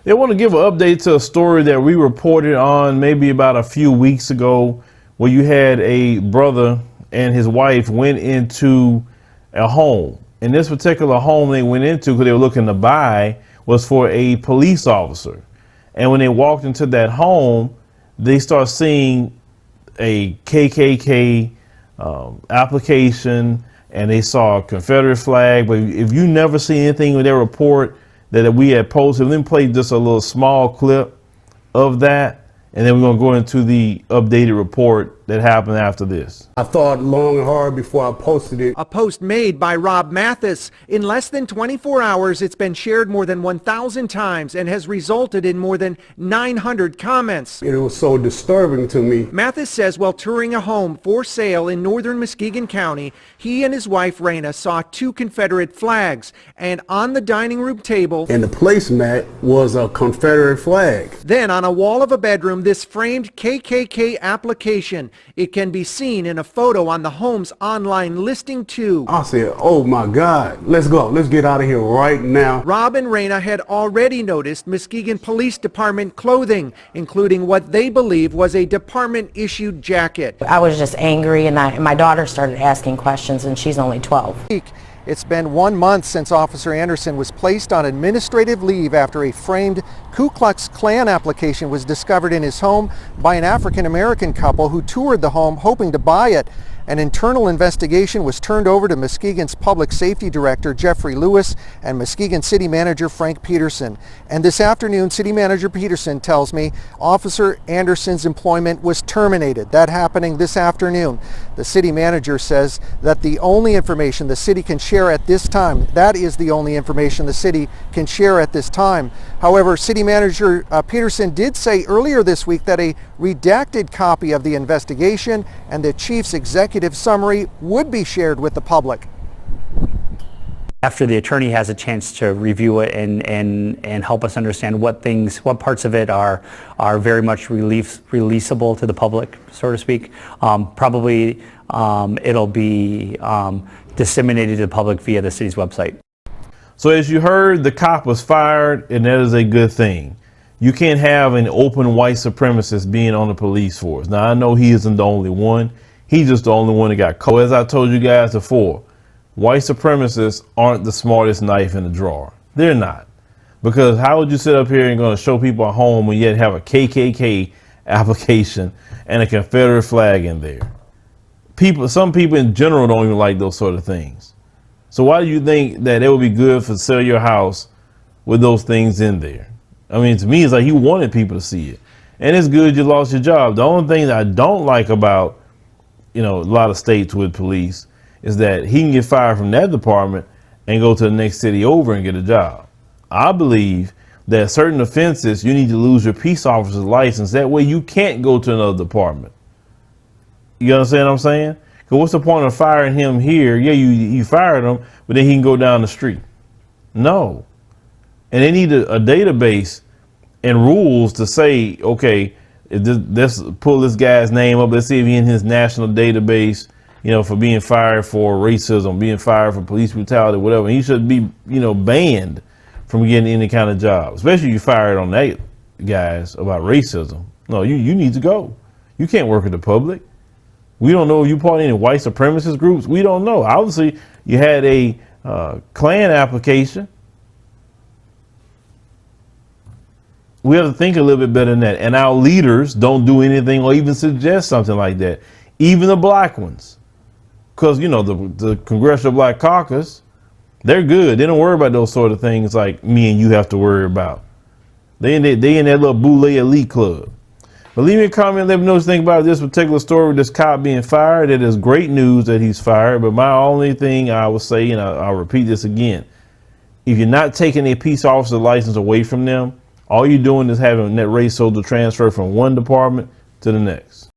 They want to give an update to a story that we reported on maybe about a few weeks ago, where you had a brother and his wife went into a home. And this particular home they went into, because they were looking to buy, was for a police officer. And when they walked into that home, they start seeing a KKK application, and they saw a Confederate flag. But if you never see anything with their report that we had posted, let me play just a little small clip of that, and then we're going to go into the updated report that happened after this. I thought long and hard before I posted it. A post made by Rob Mathis. In less than 24 hours, it's been shared more than 1,000 times and has resulted in more than 900 comments. It was so disturbing to me. Mathis says while touring a home for sale in northern Muskegon County, he and his wife Raina saw 2 Confederate flags, and on the dining room table, And the placemat was a Confederate flag. then on a wall of a bedroom, this framed KKK application. It can be seen in a photo on the home's online listing too. I said, oh my God, let's go. Let's get out of here right now. Rob and Raina had already noticed Muskegon Police Department clothing, including what they believe was a department-issued jacket. I was just angry, and my daughter started asking questions, and she's only 12. It's been 1 month since Officer Anderson was placed on administrative leave after a framed Ku Klux Klan application was discovered in his home by an African-American couple who toured the home hoping to buy it. An internal investigation was turned over to Muskegon's Public Safety Director Jeffrey Lewis and Muskegon City Manager Frank Peterson. And this afternoon, City Manager Peterson tells me Officer Anderson's employment was terminated. That happening this afternoon. The city manager says that the only information the city can share at this time, that is the only information the city can share at this time. However, City Manager Peterson did say earlier this week that a redacted copy of the investigation and the chief's executive summary would be shared with the public. After the attorney has a chance to review it and help us understand what parts of it are very much releasable to the public, so to speak, probably it'll be disseminated to the public via the city's website. So as you heard, the cop was fired, and that is a good thing. You can't have an open white supremacist being on the police force. Now, I know he isn't the only one. He's just the only one that got caught. As I told you guys before, white supremacists aren't the smartest knife in the drawer. They're not. Because how would you sit up here and going to show people at home when yet have a KKK application and a Confederate flag in there? Some people in general don't even like those sort of things. So why do you think that it would be good for sell your house with those things in there? I mean, to me, it's like you wanted people to see it. And it's good you lost your job. The only thing that I don't like about, a lot of states with police is that he can get fired from that department and go to the next city over and get a job. I believe that certain offenses, you need to lose your peace officer's license. That way you can't go to another department. You understand what I'm saying? Because what's the point of firing him here? Yeah, you fired him, but then he can go down the street. No. And they need a database and rules to say, okay, let's pull this guy's name up. Let's see if he's in his national database, for being fired for racism, being fired for police brutality, whatever. He should be, banned from getting any kind of job, especially if you fired on that guys about racism. No, you need to go. You can't work at the public. We don't know if you part of any white supremacist groups. We don't know. Obviously, you had a Klan application. We have to think a little bit better than that. And our leaders don't do anything or even suggest something like that. Even the black ones. Because, the Congressional Black Caucus, they're good. They don't worry about those sort of things like me and you have to worry about. They in that little boule elite club. But leave me a comment, let me know what you think about this particular story with this cop being fired. It is great news that he's fired. But my only thing I will say, and I'll repeat this again, if you're not taking a peace officer license away from them, all you're doing is having that race soldier transfer from one department to the next.